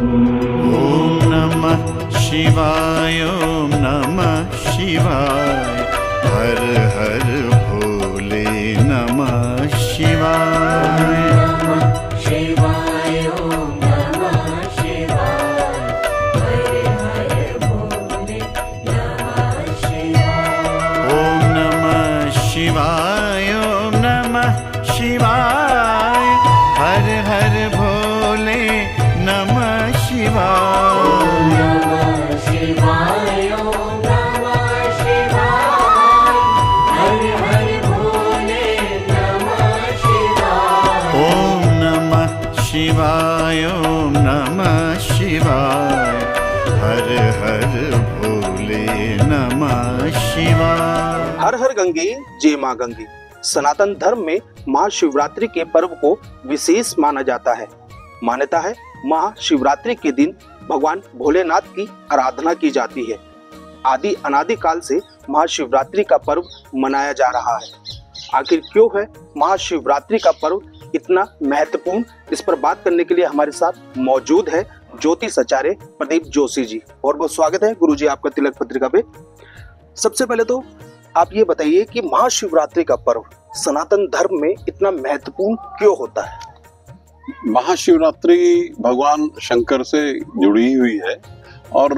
ॐ नमः शिवाय ॐ नमः शिवाय हर हर भोले नमः शिवाय। शिवाय ॐ नमः शिवाय हर हर भोले नमः शिवाय। शिवाय ॐ नमः शिवाय हर हर भोले नमः शिवाय। ॐ नमः शिवाय ॐ नमः शिवाय हर हर भोले नमः शिवाय। हर हर गंगे जय मां गंगे। सनातन धर्म में महाशिवरात्रि के पर्व को विशेष माना जाता है। मान्यता है महाशिवरात्रि के दिन भगवान भोलेनाथ की आराधना की जाती है। आदि अनादि काल से महाशिवरात्रि का पर्व मनाया जा रहा है। आखिर क्यों है महाशिवरात्रि का पर्व इतना महत्वपूर्ण, इस पर बात करने के लिए हमारे साथ मौजूद है ज्योतिष आचार्य प्रदीप जोशी जी। और बहुत स्वागत है गुरु जी आपका तिलक पत्रिका पे। सबसे पहले तो आप ये बताइए कि महाशिवरात्रि का पर्व सनातन धर्म में इतना महत्वपूर्ण क्यों होता है? महाशिवरात्रि भगवान शंकर से जुड़ी हुई है और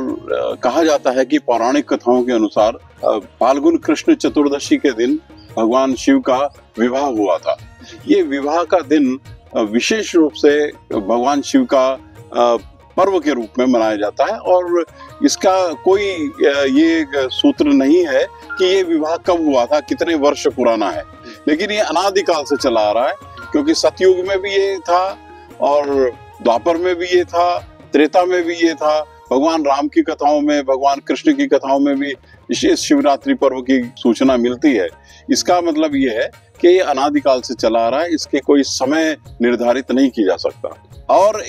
कहा जाता है कि पौराणिक कथाओं के अनुसार फाल्गुन कृष्ण चतुर्दशी के दिन भगवान शिव का विवाह हुआ था। ये विवाह का दिन विशेष रूप से भगवान शिव का पर्व के रूप में मनाया जाता है और इसका कोई ये सूत्र नहीं है कि ये विवाह कब हुआ था, कितने वर्ष पुराना है, लेकिन ये अनादिकाल से चला आ रहा है। क्योंकि सतयुग में भी ये था और द्वापर में भी ये था, त्रेता में भी ये था, भगवान राम की कथाओं में, भगवान कृष्ण की कथाओं में भी इस शिवरात्रि पर्व की सूचना मिलती है। इसका मतलब ये है कि ये अनादिकाल से चला आ रहा है, इसके कोई समय निर्धारित नहीं की जा सकता। और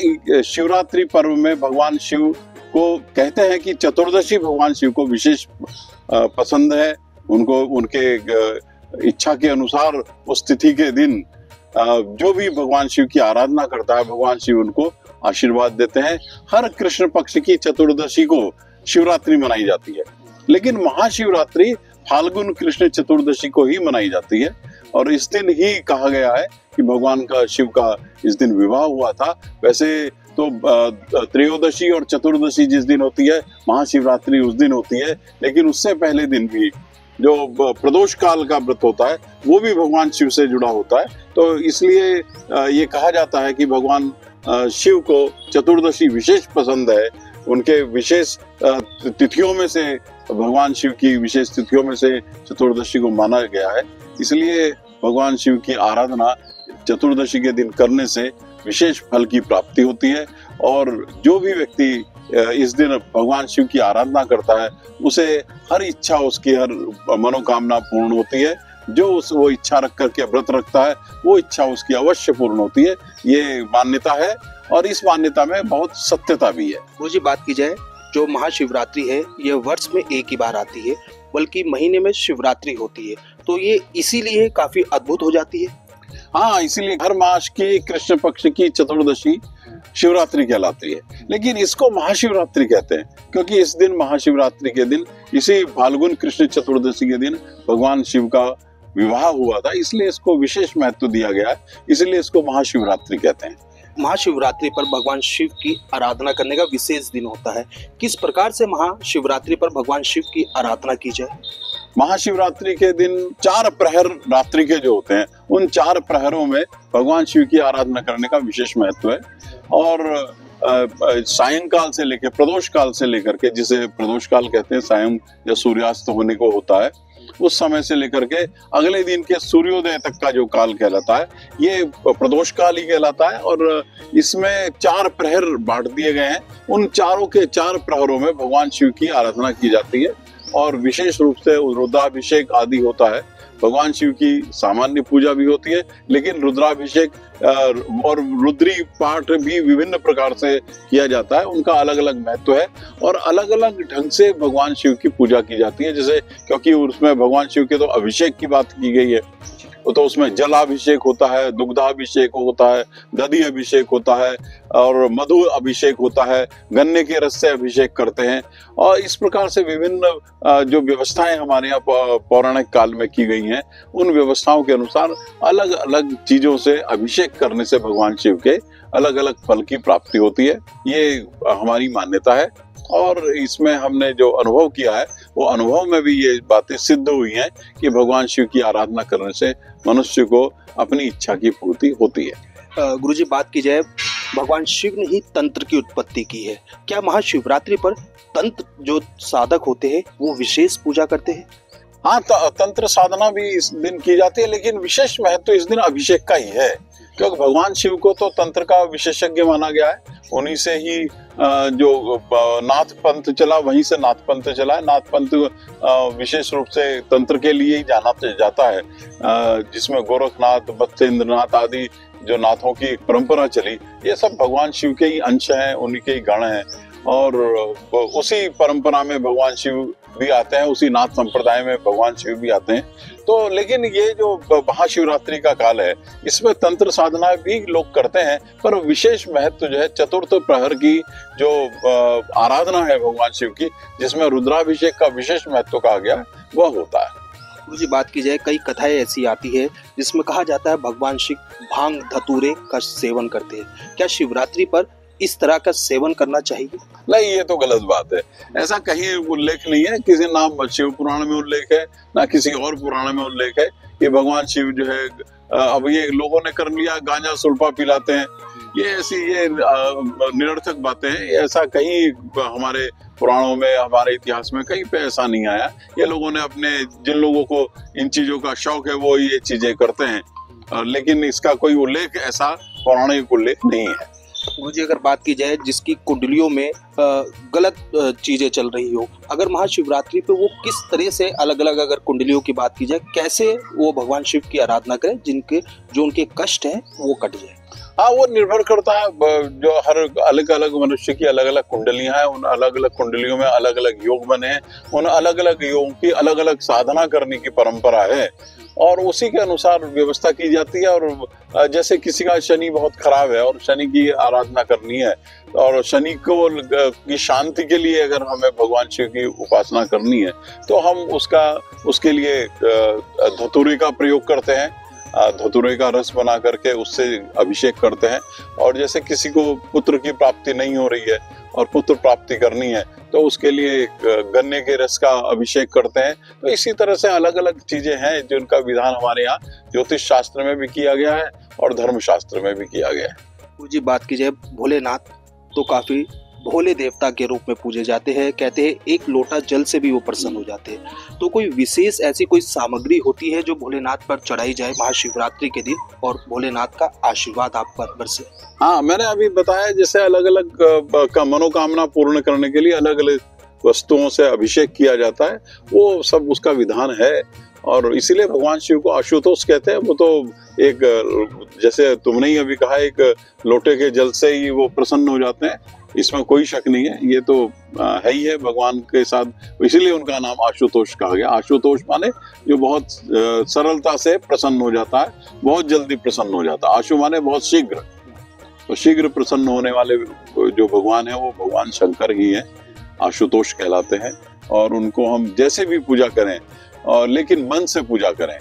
शिवरात्रि पर्व में भगवान शिव को कहते हैं कि चतुर्दशी भगवान शिव को विशेष पसंद है। उनको उनके इच्छा के अनुसार उस तिथि के दिन जो भी भगवान शिव की आराधना करता है, भगवान शिव उनको आशीर्वाद देते हैं। हर कृष्ण पक्ष की चतुर्दशी को शिवरात्रि मनाई जाती है, लेकिन महाशिवरात्रि फाल्गुन कृष्ण चतुर्दशी को ही मनाई जाती है और इस दिन ही कहा गया है कि भगवान का शिव का इस दिन विवाह हुआ था। वैसे तो त्रयोदशी और चतुर्दशी जिस दिन होती है, महाशिवरात्रि उस दिन होती है, लेकिन उससे पहले दिन भी जो प्रदोष काल का व्रत होता है वो भी भगवान शिव से जुड़ा होता है। तो इसलिए ये कहा जाता है कि भगवान शिव को चतुर्दशी विशेष पसंद है। उनके विशेष तिथियों में से, भगवान शिव की विशेष तिथियों में से चतुर्दशी को माना गया है। इसलिए भगवान शिव की आराधना चतुर्दशी के दिन करने से विशेष फल की प्राप्ति होती है और जो भी व्यक्ति इस दिन भगवान शिव की आराधना करता है उसे हर इच्छा, उसकी हर मनोकामना पूर्ण होती है। जो वो इच्छा रख करके व्रत रखता है वो इच्छा उसकी अवश्य पूर्ण होती है। ये मान्यता है और इस मान्यता में बहुत सत्यता भी है। मुझे बात की जाए, जो महाशिवरात्रि है यह वर्ष में एक ही बार आती है, बल्कि महीने में शिवरात्रि होती है, तो ये इसीलिए काफी अद्भुत हो जाती है। हाँ, इसीलिए हर मास की कृष्ण पक्ष की चतुर्दशी शिवरात्रि कहलाती है, लेकिन इसको महाशिवरात्रि कहते हैं क्योंकि इस दिन, महाशिवरात्रि के दिन, इसी फाल्गुन कृष्ण चतुर्दशी के दिन भगवान शिव का विवाह हुआ था, इसलिए इसको विशेष महत्व दिया गया है, इसलिए इसको महाशिवरात्रि कहते हैं। महाशिवरात्रि पर भगवान शिव की आराधना करने का विशेष दिन होता है। किस प्रकार से महाशिवरात्रि पर भगवान शिव की आराधना की जाए? महाशिवरात्रि के दिन 4 प्रहर रात्रि के जो होते हैं, उन 4 प्रहरों में भगवान शिव की आराधना करने का विशेष महत्व है। और सायंकाल से लेकर प्रदोष काल से लेकर के, जिसे प्रदोष काल कहते हैं, सायं या सूर्यास्त होने को होता है, उस समय से लेकर के अगले दिन के सूर्योदय तक का जो काल कहलाता है, ये प्रदोष काल ही कहलाता है। और इसमें 4 प्रहर बांट दिए गए हैं। उन चारों के 4 प्रहरों में भगवान शिव की आराधना की जाती है और विशेष रूप से रुद्राभिषेक आदि होता है। भगवान शिव की सामान्य पूजा भी होती है, लेकिन रुद्राभिषेक और रुद्री पाठ भी विभिन्न प्रकार से किया जाता है। उनका अलग अलग महत्व है और अलग अलग ढंग से भगवान शिव की पूजा की जाती है। जैसे क्योंकि उसमें भगवान शिव के तो अभिषेक की बात की गई है, तो उसमें जलाभिषेक होता है, दुग्धाभिषेक होता है, दधि अभिषेक होता है और मधु अभिषेक होता है, गन्ने के रस से अभिषेक करते हैं। और इस प्रकार से विभिन्न जो व्यवस्थाएं हमारे यहाँ पौराणिक काल में की गई हैं, उन व्यवस्थाओं के अनुसार अलग अलग चीजों से अभिषेक करने से भगवान शिव के अलग अलग फल की प्राप्ति होती है। ये हमारी मान्यता है और इसमें हमने जो अनुभव किया है वो अनुभव में भी ये बातें सिद्ध हुई हैं कि भगवान शिव की आराधना करने से मनुष्य को अपनी इच्छा की पूर्ति होती है। गुरुजी, बात की जाए, भगवान शिव ने ही तंत्र की उत्पत्ति की है। क्या महाशिवरात्रि पर तंत्र जो साधक होते हैं वो विशेष पूजा करते हैं? हाँ, तंत्र साधना भी इस दिन की जाती है, लेकिन विशेष महत्व तो इस दिन अभिषेक का ही है, क्योंकि भगवान शिव को तो तंत्र का विशेषज्ञ माना गया है। उन्हीं से ही जो नाथ पंथ चला, वहीं से नाथ पंथ चला है। नाथ पंथ विशेष रूप से तंत्र के लिए ही जाना जाता है, जिसमें गोरखनाथ, बत्सेंद्रनाथ आदि जो नाथों की परंपरा चली, ये सब भगवान शिव के ही अंश हैं, उन्हीं के ही गण हैं। और उसी परंपरा में भगवान शिव भी आते हैं, उसी नाथ संप्रदाय में भगवान शिव भी आते हैं। तो लेकिन ये जो महाशिवरात्रि का काल है, इसमें तंत्र साधना भी लोग करते हैं, पर विशेष महत्व जो है चतुर्थ प्रहर की जो आराधना है भगवान शिव की, जिसमें रुद्राभिषेक का विशेष महत्व कहा गया, वह होता है। मुझे बात की जाए, कई कथाएं ऐसी आती है जिसमें कहा जाता है भगवान शिव भांग धतूरे का सेवन करते हैं। क्या शिवरात्रि पर इस तरह का सेवन करना चाहिए? नहीं, ये तो गलत बात है। ऐसा कहीं उल्लेख नहीं है, किसी नाम शिव पुराण में उल्लेख है ना किसी और पुराण में उल्लेख है कि भगवान शिव जो है, अब ये लोगों ने कर लिया, गांजा सुल्फा पिलाते हैं, ये निरर्थक बातें हैं। ऐसा कहीं हमारे पुराणों में, हमारे इतिहास में कहीं पे ऐसा नहीं आया। ये लोगों ने अपने, जिन लोगों को इन चीजों का शौक है वो ये चीजें करते हैं, लेकिन इसका कोई उल्लेख, ऐसा पौराणिक उल्लेख नहीं है। मुझे अगर बात की जाए जिसकी कुंडलियों में गलत चीजें चल रही हो, अगर महाशिवरात्रि पे वो किस तरह से अलग अलग, अगर कुंडलियों की बात की जाए, कैसे वो भगवान शिव की आराधना करें जो उनके कष्ट है वो कट जाए? हाँ, वो निर्भर करता है, जो हर अलग अलग मनुष्य की अलग अलग कुंडलियां हैं, उन अलग अलग कुंडलियों में अलग अलग योग बने हैं, उन अलग अलग योगों की अलग अलग साधना करने की परंपरा है और उसी के अनुसार व्यवस्था की जाती है। और जैसे किसी का शनि बहुत खराब है और शनि की आराधना करनी है, और शनि को की शांति के लिए अगर हमें भगवान शिव की उपासना करनी है, तो हम उसके लिए धतूरे का प्रयोग करते हैं। धतूरे का रस बना करके उससे अभिषेक करते हैं। और जैसे किसी को पुत्र की प्राप्ति नहीं हो रही है और पुत्र प्राप्ति करनी है, तो उसके लिए गन्ने के रस का अभिषेक करते हैं। तो इसी तरह से अलग अलग चीजें हैं जिनका विधान हमारे यहाँ ज्योतिष शास्त्र में भी किया गया है और धर्म शास्त्र में भी किया गया है। मुझे बात की जाए, भोलेनाथ तो काफी भोले देवता के रूप में पूजे जाते हैं। कहते हैं एक लोटा जल से भी वो प्रसन्न हो जाते हैं। तो कोई विशेष ऐसी कोई सामग्री होती है जो भोलेनाथ पर चढ़ाई जाए महाशिवरात्रि के दिन और भोलेनाथ का आशीर्वाद आप पर बरसे? हाँ, मैंने अभी बताया, जैसे अलग अलग मनोकामना पूर्ण करने के लिए अलग अलग वस्तुओं से अभिषेक किया जाता है, वो सब उसका विधान है। और इसीलिए भगवान शिव को आशुतोष कहते हैं। वो तो एक, जैसे तुमने ही अभी कहा, एक लोटे के जल से ही वो प्रसन्न हो जाते हैं, इसमें कोई शक नहीं है। ये तो है ही है भगवान के साथ, इसीलिए उनका नाम आशुतोष कहा गया। आशुतोष माने जो बहुत सरलता से प्रसन्न हो जाता है, बहुत जल्दी प्रसन्न हो जाता है। आशु माने बहुत शीघ्र, तो शीघ्र प्रसन्न होने वाले जो भगवान है वो भगवान शंकर ही है, आशुतोष कहलाते हैं। और उनको हम जैसे भी पूजा करें, और लेकिन मन से पूजा करें।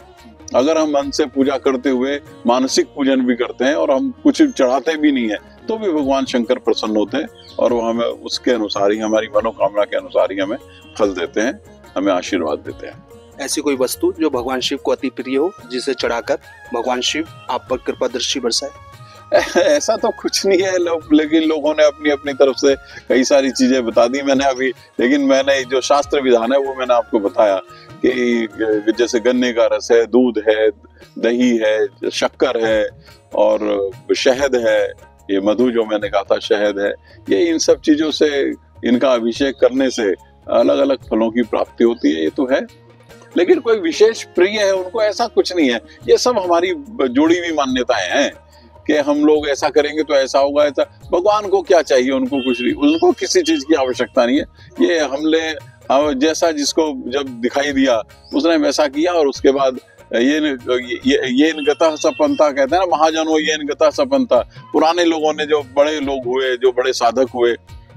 अगर हम मन से पूजा करते हुए मानसिक पूजन भी करते हैं और हम कुछ चढ़ाते भी नहीं है, तो भी भगवान शंकर प्रसन्न होते हैं और वो हमें उसके अनुसार ही, हमारी मनोकामना के अनुसार ही हमें फल देते हैं, हमें आशीर्वाद देते हैं। ऐसी कोई वस्तु जो भगवान शिव को अति प्रिय हो, जिसे चढ़ाकर भगवान शिव आप पर कृपा दृष्टि बरसाए? ऐसा तो कुछ नहीं है, लेकिन लोगों ने अपनी अपनी तरफ से कई सारी चीजें बता दी मैंने अभी। लेकिन मैंने जो शास्त्र विधान है वो मैंने आपको बताया कि जैसे गन्ने का रस है, दूध है, दही है, शक्कर है और शहद है, ये मधु जो मैंने कहा था शहद है, ये इन सब चीजों से, इनका अभिषेक करने से अलग अलग फलों की प्राप्ति होती है। ये तो है, लेकिन कोई विशेष प्रिय है उनको, ऐसा कुछ नहीं है। ये सब हमारी जोड़ी हुई मान्यताएं हैं कि हम लोग ऐसा करेंगे तो ऐसा होगा। ऐसा भगवान को क्या चाहिए, उनको कुछ नहीं, उनको किसी चीज की आवश्यकता नहीं है। ये जैसा जिसको जब दिखाई दिया उसने वैसा किया, और उसके बाद ये गतः सपंता कहते हैं ना, महाजनों ये गतः सपंता। पुराने लोगों ने, जो बड़े लोग हुए, जो बड़े साधक हुए,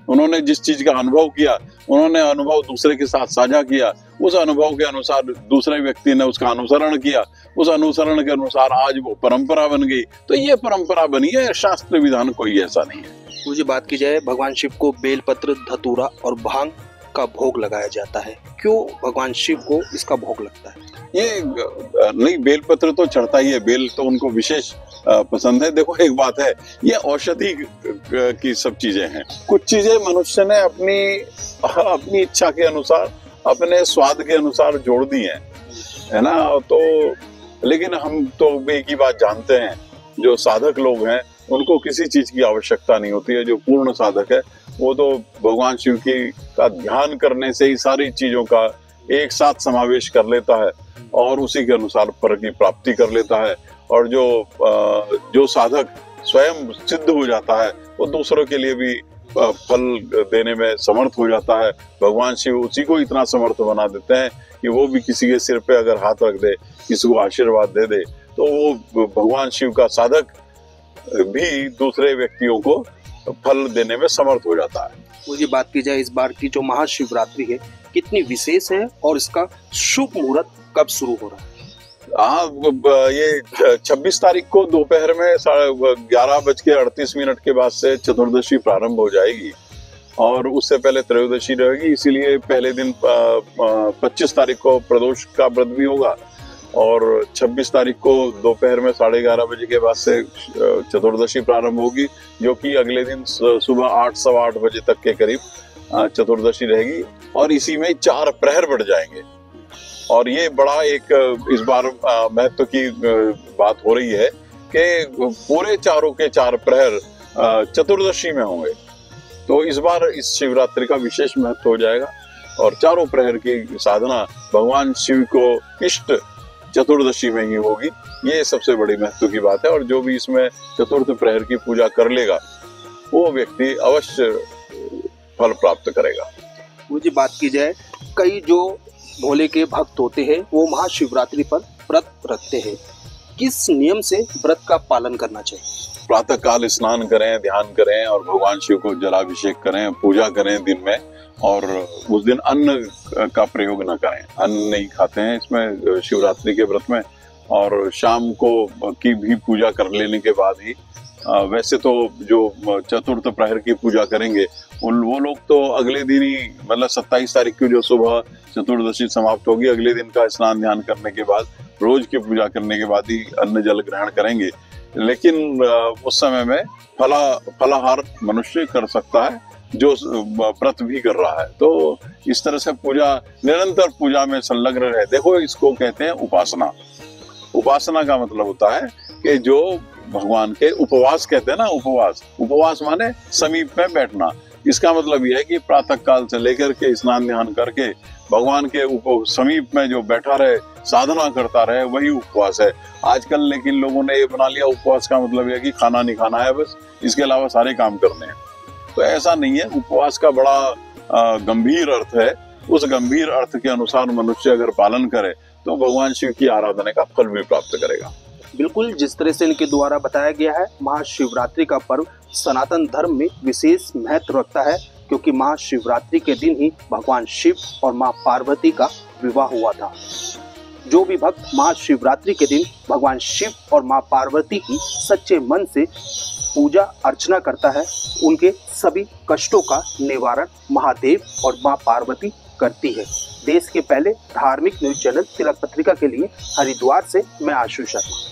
उन्होंने जिस चीज का अनुभव किया, उन्होंने अनुभव दूसरे के साथ साझा किया, उस अनुभव के अनुसार दूसरे व्यक्ति ने उसका अनुसरण किया, उस अनुसरण के अनुसार आज वो परंपरा बन गई। तो ये परंपरा बनी है, शास्त्र विधान कोई ऐसा नहीं है। मुझे बात की जाए, भगवान शिव को बेलपत्र, धतूरा और भांग का भोग लगाया जाता है। क्यों भगवान शिव को इसका भोग लगता है? ये नहीं, बेलपत्र तो चढ़ता ही है, बेल तो उनको विशेष पसंद है। देखो एक बात है, ये औषधि की सब चीजें हैं। कुछ चीजें मनुष्य ने अपनी इच्छा के अनुसार, अपने स्वाद के अनुसार जोड़ दी हैं, है ना। तो लेकिन हम तो एक ही बात जानते हैं, जो साधक लोग हैं उनको किसी चीज की आवश्यकता नहीं होती है। जो पूर्ण साधक है वो तो भगवान शिव का ध्यान करने से ही सारी चीजों का एक साथ समावेश कर लेता है और उसी के अनुसार फल की प्राप्ति कर लेता है। और जो साधक स्वयं सिद्ध हो जाता है वो दूसरों के लिए भी फल देने में समर्थ हो जाता है। भगवान शिव उसी को इतना समर्थ बना देते हैं कि वो भी किसी के सिर पे अगर हाथ रख दे, किसी को आशीर्वाद दे दे, तो वो भगवान शिव का साधक भी दूसरे व्यक्तियों को फल देने में समर्थ हो जाता है। मुझे बात की जाए, इस बार की जो महाशिवरात्रि है कितनी विशेष है और इसका शुभ मुहूर्त कब शुरू हो रहा है? ये 26 तारीख को दोपहर में 11:38 के बाद से चतुर्दशी प्रारंभ हो जाएगी और उससे पहले त्रयोदशी रहेगी। इसीलिए पहले दिन 25 तारीख को प्रदोष का व्रत भी होगा और 26 तारीख को दोपहर में 11:30 के बाद से चतुर्दशी प्रारंभ होगी, जो कि अगले दिन सुबह 8 सवा 8 बजे तक के करीब चतुर्दशी रहेगी। और इसी में 4 प्रहर बढ़ जाएंगे। और ये बड़ा एक इस बार महत्व की बात हो रही है कि पूरे चारों के 4 प्रहर चतुर्दशी में होंगे। तो इस बार इस शिवरात्रि का विशेष महत्व हो जाएगा और चारों प्रहर की साधना भगवान शिव को इष्ट चतुर्दशी में ही होगी। ये सबसे बड़ी महत्व की बात है। और जो भी इसमें चतुर्थ प्रहर की पूजा कर लेगा वो व्यक्ति अवश्य फल प्राप्त करेगा। मुझे बात की जाए, कई जो भोले के भक्त होते हैं वो महाशिवरात्रि पर व्रत रखते हैं। किस नियम से व्रत का पालन करना चाहिए? प्रातः काल स्नान करें, ध्यान करें और भगवान शिव को जलाभिषेक करें, पूजा करें दिन में। और उस दिन अन्न का प्रयोग न करें, अन्न नहीं खाते हैं इसमें शिवरात्रि के व्रत में। और शाम को की भी पूजा कर लेने के बाद ही, वैसे तो जो चतुर्थ प्रहर की पूजा करेंगे वो लोग तो अगले दिन ही, मतलब 27 तारीख की जो सुबह चतुर्दशी समाप्त होगी, अगले दिन का स्नान ध्यान करने के बाद, रोज की पूजा करने के बाद ही अन्न जल ग्रहण करेंगे। लेकिन उस समय में फलाहार मनुष्य कर सकता है जो व्रत भी कर रहा है। तो इस तरह से पूजा, निरंतर पूजा में संलग्न रहे। देखो इसको कहते हैं उपासना। उपासना का मतलब होता है कि जो भगवान के उपवास कहते हैं ना, उपवास माने समीप में बैठना। इसका मतलब यह है कि प्रातः काल से लेकर के स्नान ध्यान करके भगवान के समीप में जो बैठा रहे, साधना करता रहे, वही उपवास है। आजकल लेकिन लोगों ने ये बना लिया उपवास का मतलब यह कि खाना नहीं खाना है बस, इसके अलावा सारे काम करने हैं। तो ऐसा नहीं है। उपवास का बड़ा गंभीर अर्थ है। उस गंभीर अर्थ के अनुसार मनुष्य अगर पालन करे तो भगवान शिव की आराधना का फल भी प्राप्त करेगा। बिल्कुल, जिस तरह से इनके द्वारा बताया गया है, महाशिवरात्रि का पर्व सनातन धर्म में विशेष महत्व रखता है, क्योंकि महाशिवरात्रि के दिन ही भगवान शिव और मां पार्वती का विवाह हुआ था। जो भी भक्त महाशिवरात्रि के दिन भगवान शिव और मां पार्वती की सच्चे मन से पूजा अर्चना करता है, उनके सभी कष्टों का निवारण महादेव और मां पार्वती करती है। देश के पहले धार्मिक न्यूज चैनल तिलक पत्रिका के लिए हरिद्वार से मैं आशु शर्मा।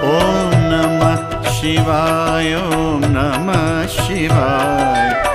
ओम नमः शिवाय, ओम नमः शिवाय।